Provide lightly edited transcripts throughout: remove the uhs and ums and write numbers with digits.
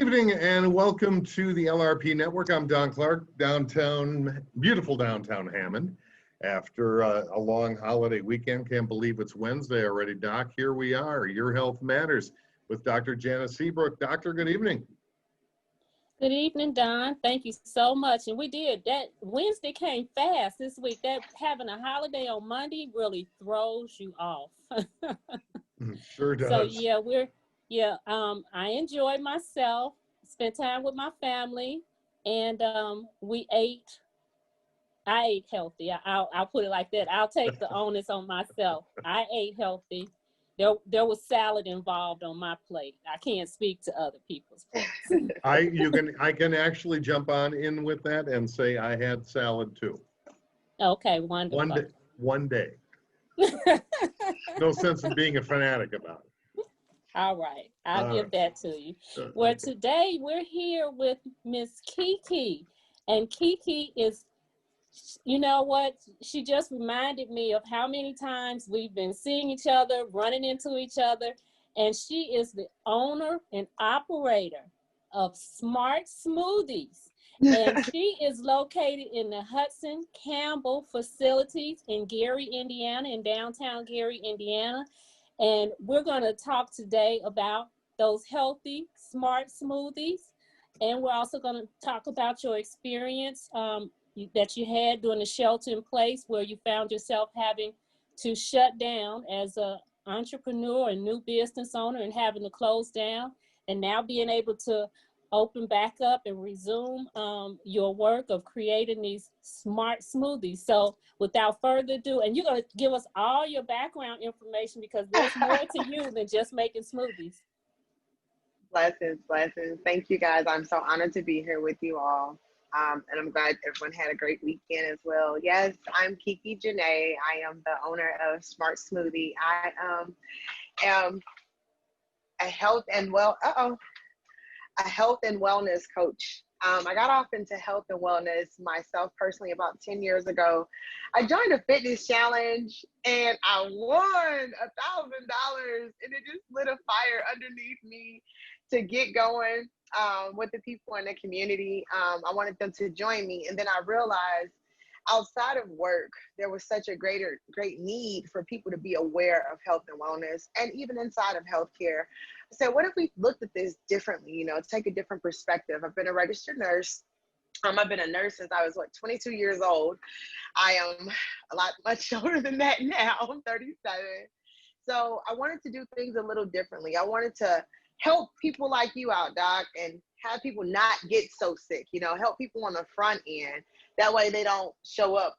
evening and welcome to the LRP Network. I'm Don Clark, beautiful downtown Hammond. After a long holiday weekend, can't believe it's Wednesday already, Doc. Here we are, Your Health Matters with Dr. Janice Seabrook. Doctor, good evening. Good evening, Don. Thank you so much. And we did that. Wednesday came fast this week. That having a holiday on Monday really throws you off. Sure does. So I enjoyed myself, spent time with my family, and I ate healthy. I'll put it like that. I'll take the onus on myself. I ate healthy. There was salad involved on my plate. I can't speak to other people's plates. I can actually jump on in with that and say I had salad too. Okay, wonderful. One day. No sense in being a fanatic about it. All right, I'll give that to you. Well, today we're here with Miss Kiki, and Kiki is, you know what? She just reminded me of how many times we've been seeing each other, running into each other, and she is the owner and operator of Smart Smoothies. And she is located in the Hudson Campbell facilities in Gary, Indiana, in downtown Gary, Indiana. And we're going to talk today about those healthy, smart smoothies. And we're also going to talk about your experience that you had during the shelter in place, where you found yourself having to shut down as an entrepreneur and new business owner and having to close down, and now being able to open back up and resume your work of creating these smart smoothies. So without further ado, and you're going to give us all your background information, because there's more to you than just making smoothies. Blessings. Thank you, guys. I'm so honored to be here with you all. And I'm glad everyone had a great weekend as well. Yes, I'm Kiki Janae. I am the owner of Smart Smoothie. I am a health and wellness coach. I got off into health and wellness myself personally about 10 years ago. I joined a fitness challenge and I won $1,000, and it just lit a fire underneath me to get going with the people in the community. I wanted them to join me, and then I realized outside of work, there was such a great need for people to be aware of health and wellness, and even inside of healthcare. I said, what if we looked at this differently, take a different perspective? I've been a registered nurse. I've been a nurse since I was 22 years old. I am much older than that now. I'm 37. So I wanted to do things a little differently. I wanted to help people like you out, Doc, and have people not get so sick, help people on the front end. That way they don't show up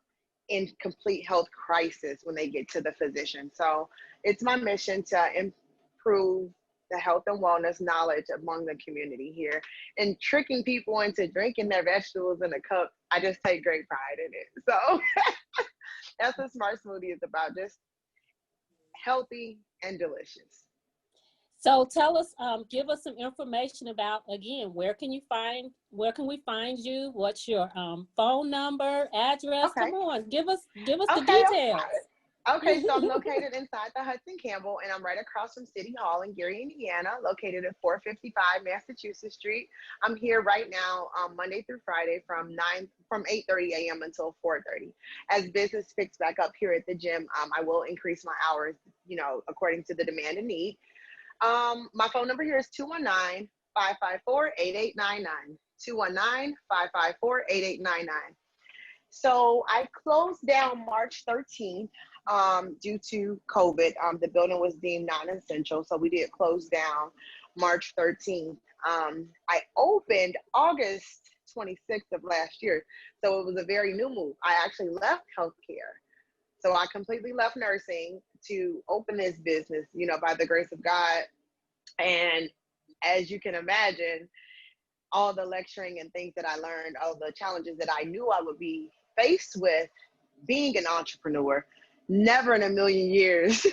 in complete health crisis when they get to the physician. So it's my mission to improve the health and wellness knowledge among the community here. And tricking people into drinking their vegetables in a cup, I just take great pride in it. So that's what Smart Smoothie is about, just healthy and delicious. So tell us, give us some information about, again, where can we find you? What's your phone number, address? Okay. Come on, give us the details. Okay, so I'm located inside the Hudson Campbell, and I'm right across from City Hall in Gary, Indiana, located at 455 Massachusetts Street. I'm here right now, Monday through Friday from 8:30 a.m. until 4:30. As business picks back up here at the gym, I will increase my hours, according to the demand and need. My phone number here is 219-554-8899. 219-554-8899. So I closed down March 13th due to COVID. The building was deemed non-essential, so we did close down March 13th. I opened August 26th of last year, so it was a very new move. I actually left healthcare. So I completely left nursing to open this business, by the grace of God. And as you can imagine, all the lecturing and things that I learned, all the challenges that I knew I would be faced with being an entrepreneur, never in a million years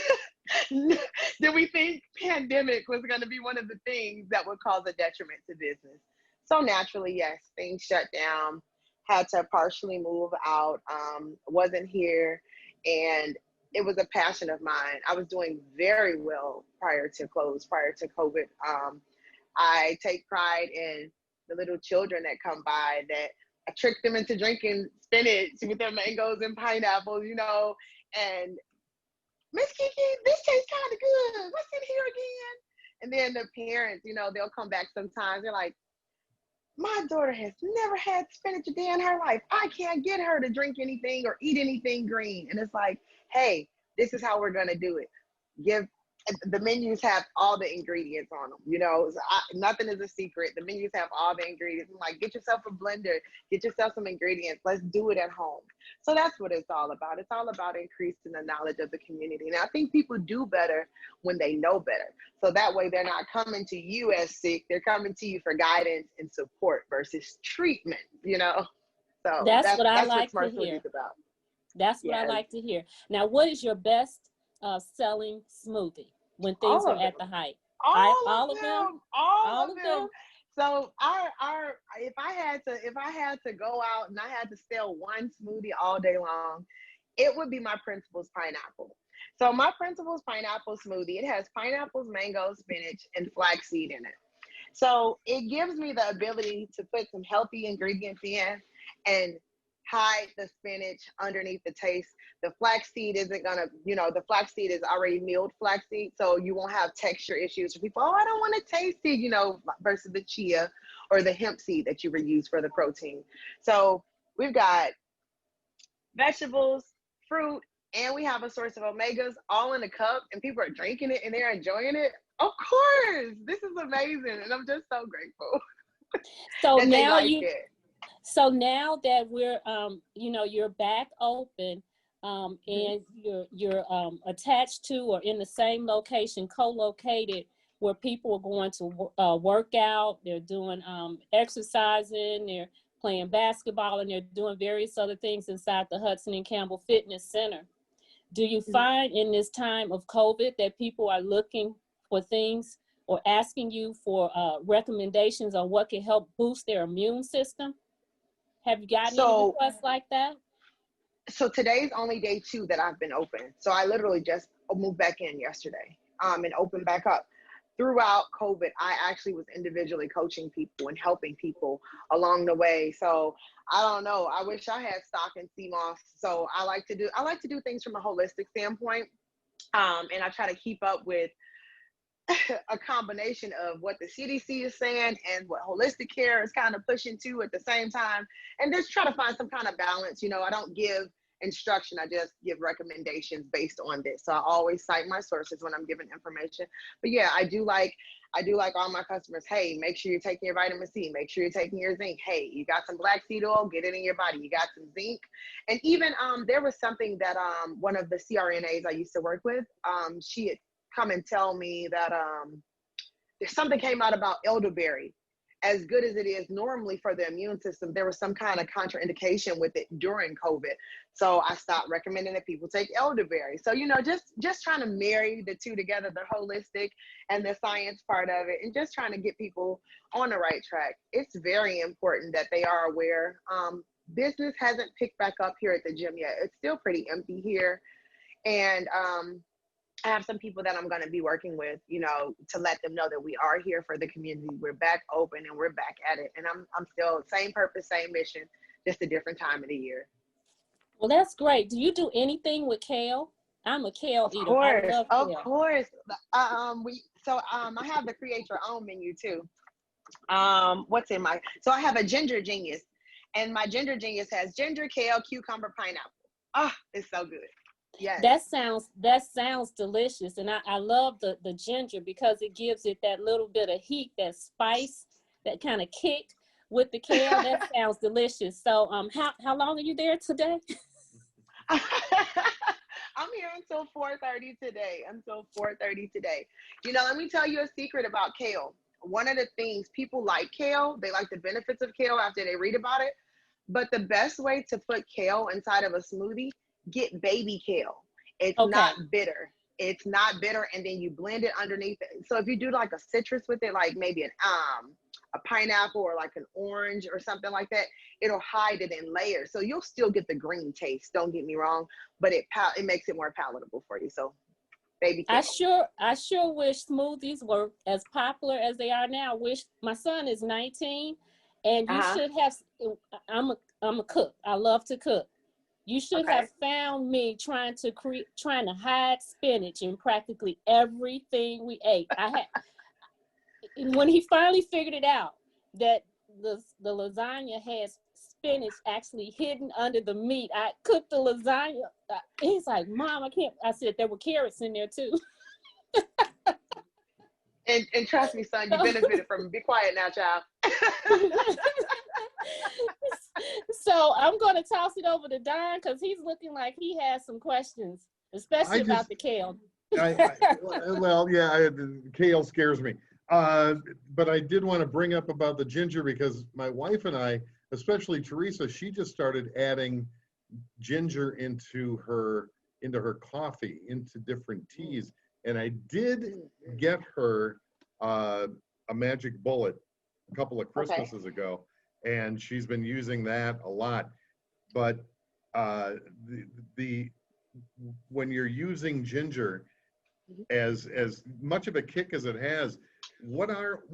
did we think pandemic was going to be one of the things that would cause a detriment to business. So naturally, yes, things shut down, had to partially move out, wasn't here. And it was a passion of mine. I was doing very well prior to COVID. I take pride in the little children that come by that I trick them into drinking spinach with their mangoes and pineapples, you know, and Miss Kiki, this tastes kind of good. What's in here again? And then the parents, you know, they'll come back sometimes. They're like, my daughter has never had spinach a day in her life. I can't get her to drink anything or eat anything green. And it's like, hey, this is how we're going to do it. The menus have all the ingredients on them, you know, nothing is a secret. The menus have all the ingredients. I'm like, get yourself a blender, get yourself some ingredients. Let's do it at home. So that's what it's all about. It's all about increasing the knowledge of the community. And I think people do better when they know better. So that way they're not coming to you as sick. They're coming to you for guidance and support versus treatment, you know? So That's what I like to Smart hear. Smoothies about. That's what I Yes. like to hear. Now, what is your best selling smoothie when things All are of at them. the height? All of of them? them. All All of of them. them? So if I had to go out and I had to sell one smoothie all day long, it would be my Principal's pineapple. So my Principal's pineapple smoothie, it has pineapples, mango, spinach, and flaxseed in it. So it gives me the ability to put some healthy ingredients in and hide the spinach underneath the taste. The flaxseed isn't gonna, you know, the flaxseed is already milled flaxseed, so you won't have texture issues for people. Oh, I don't want to taste it, you know, versus the chia or the hemp seed that you would use for the protein. So we've got vegetables, fruit, and we have a source of omegas all in a cup, and people are drinking it and they're enjoying it. Of course, this is amazing, and I'm just so grateful. So And they now like it. so now that we're you know, you're back open, and you're attached to or in the same location, co-located, where people are going to work out, they're doing exercising, they're playing basketball, and they're doing various other things inside the Hudson and Campbell Fitness Center. Do you find in this time of COVID that people are looking for things or asking you for recommendations on what can help boost their immune system? Have you gotten any So requests like that? so today's only day 2 that I've been open. So I literally just moved back in yesterday, and opened back up. Throughout COVID, I actually was individually coaching people and helping people along the way. So I don't know. I wish I had stock in CMOS. So I like to do things from a holistic standpoint. And I try to keep up with a combination of what the CDC is saying and what holistic care is kind of pushing to at the same time, and just try to find some kind of balance. You know, I don't give instruction, I just give recommendations based on this. So I always cite my sources when I'm giving information. But yeah, I do like all my customers, hey, make sure you're taking your vitamin C, make sure you're taking your zinc. Hey, you got some black seed oil, get it in your body. You got some zinc. And even there was something that one of the CRNAs I used to work with, she had come and tell me that something came out about elderberry. As good as it is normally for the immune system, there was some kind of contraindication with it during COVID. So I stopped recommending that people take elderberry. So, you know, just trying to marry the two together, the holistic and the science part of it, and just trying to get people on the right track. It's very important that they are aware. Business hasn't picked back up here at the gym yet. It's still pretty empty here. And I have some people that I'm going to be working with, you know, to let them know that we are here for the community. We're back open and we're back at it. And I'm still same purpose, same mission, just a different time of the year. Well, that's great. Do you do anything with kale? I'm a kale eater. I love Of kale. course. I have the create your own menu too. So I have a ginger genius, and my ginger genius has ginger, kale, cucumber, pineapple. Oh, it's so good. Yes. That sounds delicious, and I love the ginger because it gives it that little bit of heat, that spice, that kind of kick with the kale. That sounds delicious. So how long are you there today? I'm here until 4:30 today. You know, let me tell you a secret about kale. One of the things, people like kale, they like the benefits of kale after they read about it. But the best way to put kale inside of a smoothie, get baby kale. It's Okay. not bitter. It's not bitter, and then you blend it underneath it. So if you do like a citrus with it, like maybe a pineapple or like an orange or something like that, it'll hide it in layers. So you'll still get the green taste, don't get me wrong, but it makes it more palatable for you. So baby kale. I sure wish smoothies were as popular as they are now. I wish my son is 19, and you should have. I'm a cook. I love to cook. You should have found me trying to hide spinach in practically everything we ate. I had when he finally figured it out that the lasagna has spinach actually hidden under the meat. I cooked the lasagna. He's like, Mom, I can't. I said there were carrots in there too. And trust me, son, you benefited from it. Be quiet now, child. So I'm going to toss it over to Don because he's looking like he has some questions, especially about the kale. Kale scares me. But I did want to bring up about the ginger because my wife and I, especially Teresa, she just started adding ginger into her coffee, into different teas. And I did get her a magic bullet a couple of Christmases ago, and she's been using that a lot. But when you're using ginger as much of a kick as it has, what are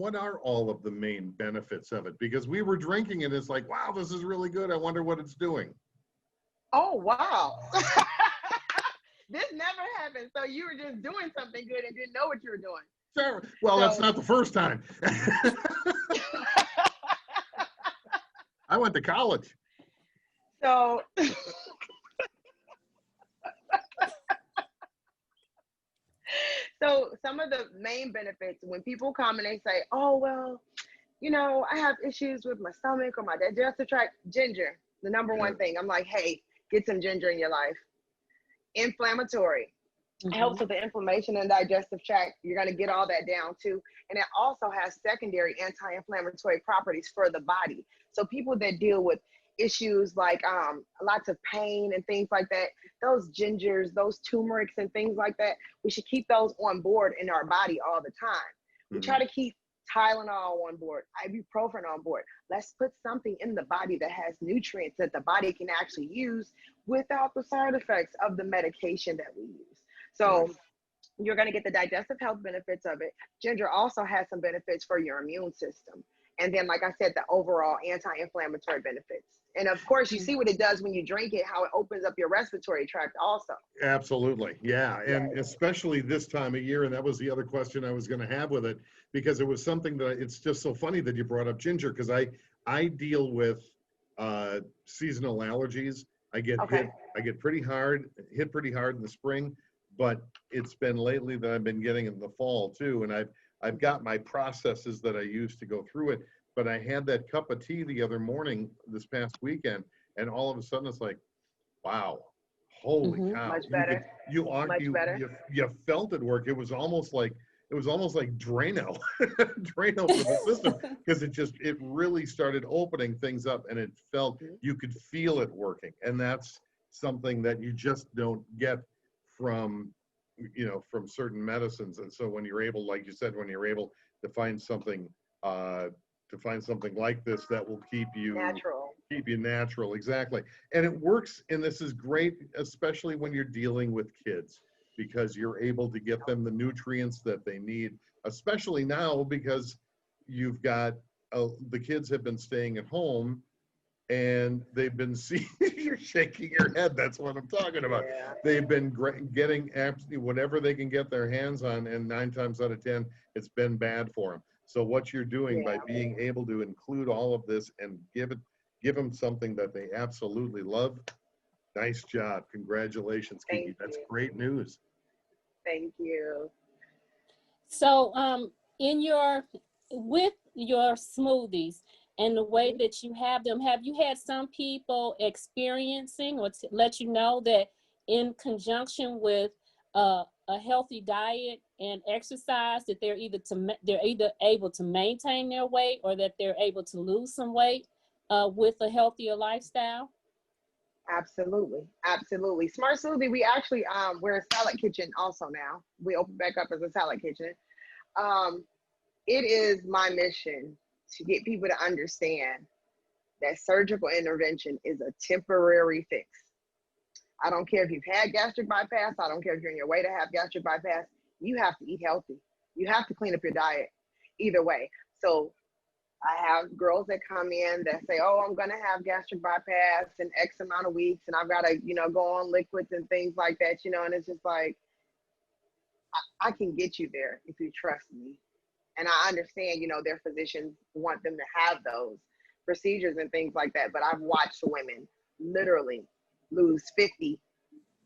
all of the main benefits of it? Because we were drinking it, it's like, wow, this is really good. I wonder what it's doing. Oh, wow. This never happened. So you were just doing something good and didn't know what you were doing. Sure. Well, that's not the first time. I went to college. So so some of the main benefits when people come and they say, oh, well, you know, I have issues with my stomach or my digestive tract, ginger, the number one thing. I'm like, hey, get some ginger in your life. Inflammatory. It helps with the inflammation in the digestive tract. You're going to get all that down too. And it also has secondary anti-inflammatory properties for the body. So people that deal with issues like lots of pain and things like that, those gingers, those turmerics and things like that, we should keep those on board in our body all the time. We try to keep Tylenol on board, ibuprofen on board. Let's put something in the body that has nutrients that the body can actually use without the side effects of the medication that we use. So you're going to get the digestive health benefits of it. Ginger also has some benefits for your immune system. And then, like I said, the overall anti-inflammatory benefits. And of course, you see what it does when you drink it, how it opens up your respiratory tract also. Absolutely. Yeah. And especially this time of year. And that was the other question I was going to have with it, because it was something that it's just so funny that you brought up ginger, because I deal with seasonal allergies. I get hit pretty hard in the spring, but it's been lately that I've been getting in the fall too. And I've got my processes that I use to go through it, but I had that cup of tea the other morning this past weekend, and all of a sudden it's like, wow, holy cow. Much better. You felt it work. It was almost like Drano, Drano for the system, because it really started opening things up, and it felt, you could feel it working. And that's something that you just don't get from certain medicines. And so when you're able, like you said, when you're able to find something like this that will keep you natural, exactly. And it works, and this is great, especially when you're dealing with kids, because you're able to get them the nutrients that they need, especially now because you've got the kids have been staying at home, and they've been seeing, you're shaking your head, that's what I'm talking about. Yeah. They've been getting absolutely whatever they can get their hands on, and 9 times out of 10, it's been bad for them. So what you're doing by being able to include all of this and give them something that they absolutely love, nice job. Congratulations, Kiki. That's great news. Thank you. So with your smoothies and the way that you have them, have you had some people experiencing or let you know that in conjunction with a healthy diet and exercise, that they're either able to maintain their weight or that they're able to lose some weight with a healthier lifestyle? Absolutely. Smart Smoothie, we actually we're a salad kitchen also now. We open back up as a salad kitchen. It is my mission to get people to understand that surgical intervention is a temporary fix. I don't care if you've had gastric bypass. I don't care if you're on your way to have gastric bypass. You have to eat healthy. You have to clean up your diet either way. So I have girls that come in that say, oh, I'm going to have gastric bypass in X amount of weeks, and I've got to, go on liquids and things like that, and it's just like, I can get you there if you trust me. And I understand, their physicians want them to have those procedures and things like that. But I've watched women literally lose 50,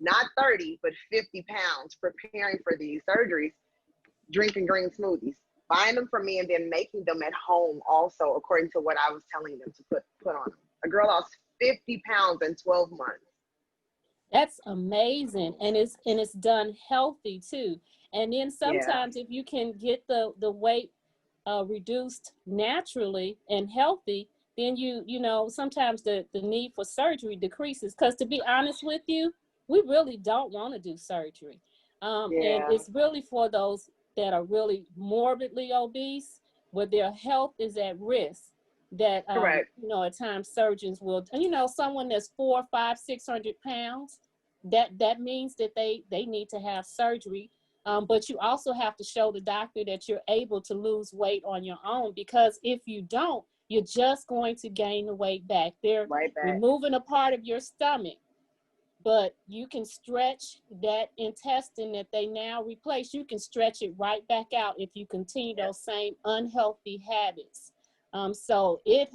not 30, but 50 pounds preparing for these surgeries, drinking green smoothies, buying them from me, and then making them at home also, according to what I was telling them to put on them. A girl lost 50 pounds in 12 months. That's amazing. And it's done healthy too. And then sometimes if you can get the weight reduced naturally and healthy, then sometimes the need for surgery decreases. Because to be honest with you, we really don't want to do surgery. And it's really for those that are really morbidly obese, where their health is at risk, that at times surgeons will, someone that's 400, 500, 600 pounds, that means that they need to have surgery. But you also have to show the doctor that you're able to lose weight on your own, because if you don't, you're just going to gain the weight back. They're removing a part of your stomach, but you can stretch that intestine that they now replace. You can stretch it right back out if you continue those same unhealthy habits. So it's,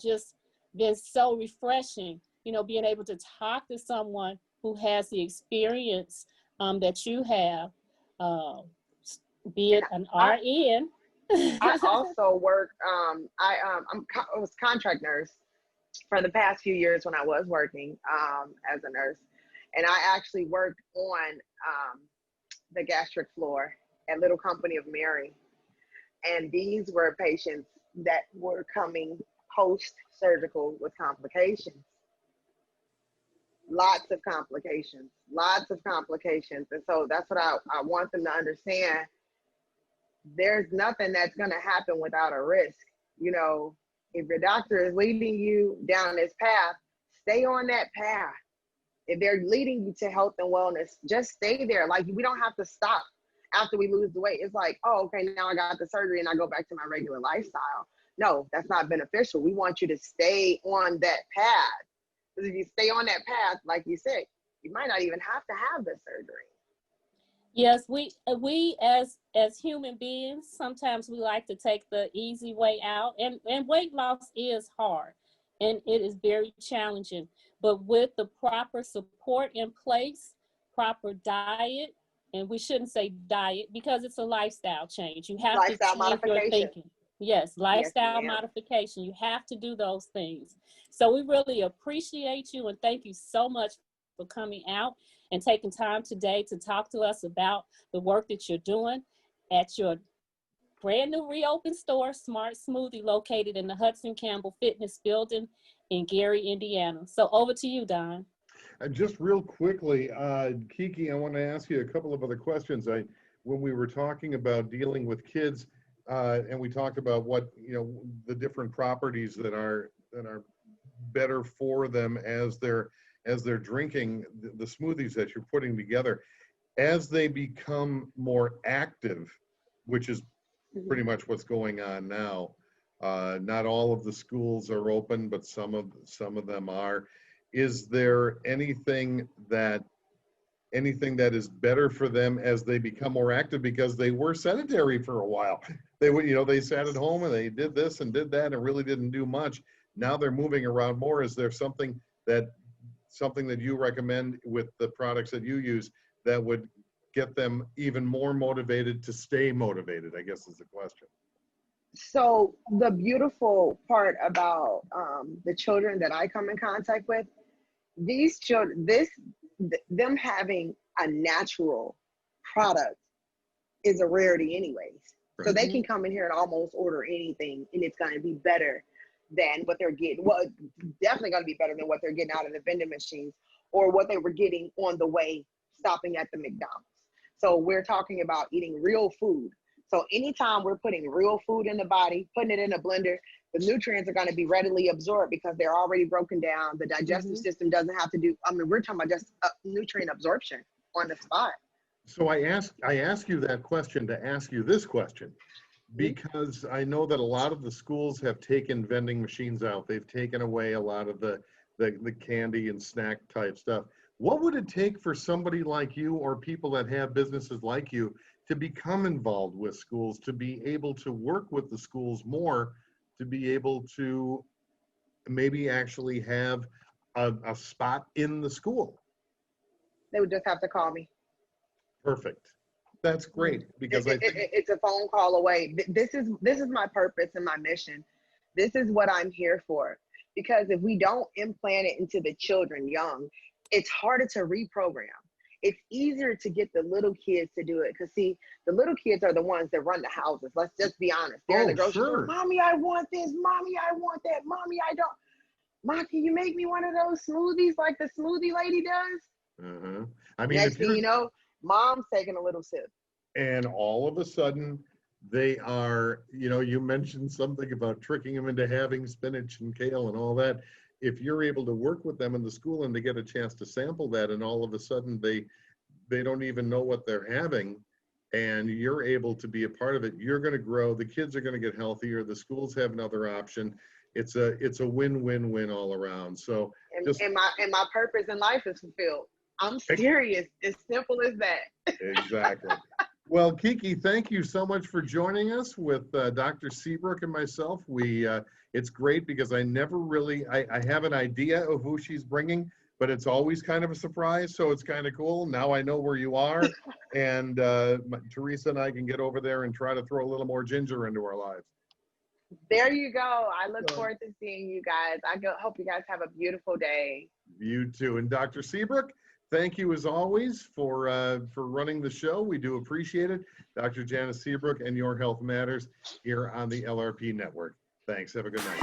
just been so refreshing, being able to talk to someone who has the experience that you have, be it an RN. I also work, I was contract nurse for the past few years when I was working as a nurse. And I actually worked on the gastric floor at Little Company of Mary. And these were patients that were coming post-surgical with complications. Lots of complications. And so that's what I want them to understand. There's nothing that's going to happen without a risk. If your doctor is leading you down this path, stay on that path. If they're leading you to health and wellness, just stay there. Like, we don't have to stop after we lose the weight. It's like, oh, okay, now I got the surgery and I go back to my regular lifestyle. No, that's not beneficial. We want you to stay on that path. Because if you stay on that path, like you said, you might not even have to have the surgery. Yes, we as human beings, sometimes we like to take the easy way out, and weight loss is hard and it is very challenging. But with the proper support in place, proper diet, and we shouldn't say diet because it's a lifestyle change. You have to change your thinking. Yes, lifestyle modification. You have to do those things. So we really appreciate you and thank you so much for coming out and taking time today to talk to us about the work that you're doing at your brand new reopened store, Smart Smoothie, located in the Hudson Campbell Fitness Building in Gary, Indiana. So over to you, Don. Just real quickly, Kiki, I want to ask you a couple of other questions. When we were talking about dealing with kids, and we talked about what, the different properties that are better for them as they're drinking the smoothies that you're putting together, as they become more active, which is pretty much what's going on now. Not all of the schools are open, but some of them are. Is there anything that is better for them as they become more active, because they were sedentary for a while? They sat at home and they did this and did that and really didn't do much. Now they're moving around more. Is there something that you recommend with the products that you use that would get them even more motivated to stay motivated, I guess is the question. So the beautiful part about the children that I come in contact with, these children, them having a natural product is a rarity anyways. Right. So they can come in here and almost order anything and it's going to be better than what they're getting. Well, definitely going to be better than what they're getting out of the vending machines or what they were getting on the way stopping at the McDonald's. So we're talking about eating real food. So anytime we're putting real food in the body, putting it in a blender, the nutrients are going to be readily absorbed because they're already broken down. The digestive system doesn't have to do, I mean, we're talking about just nutrient absorption on the spot. So I ask you that question to ask you this question, because I know that a lot of the schools have taken vending machines out. They've taken away a lot of the candy and snack type stuff. What would it take for somebody like you or people that have businesses like you to become involved with schools, to be able to work with the schools more, to be able to maybe actually have a spot in the school? They would just have to call me. Perfect. That's great, because I think it's a phone call away. This is my purpose and my mission. This is what I'm here for. Because if we don't implant it into the children young, it's harder to reprogram. It's easier to get the little kids to do it. Because see, the little kids are the ones that run the houses. Let's just be honest. They're in the grocery store. Mommy, I want this. Mommy, I want that. Mommy, I don't. Mom, can you make me one of those smoothies like the smoothie lady does? I mean, next thing you know, mom's taking a little sip. And all of a sudden, they are, you mentioned something about tricking them into having spinach and kale and all that. If you're able to work with them in the school and they get a chance to sample that, and all of a sudden they don't even know what they're having, and you're able to be a part of it, you're going to grow. The kids are going to get healthier. The schools have another option. It's a win-win-win all around. So and my purpose in life is fulfilled. I'm serious. As simple as that. Exactly. Well, Kiki, thank you so much for joining us with Dr. Seabrook and myself. It's great because I never really, I have an idea of who she's bringing, but it's always kind of a surprise. So it's kind of cool. Now I know where you are, and Teresa and I can get over there and try to throw a little more ginger into our lives. There you go. I look forward to seeing you guys. Hope you guys have a beautiful day. You too. And Dr. Seabrook, thank you as always for running the show. We do appreciate it. Dr. Janice Seabrook and Your Health Matters here on the LRP Network. Thanks. Have a good night.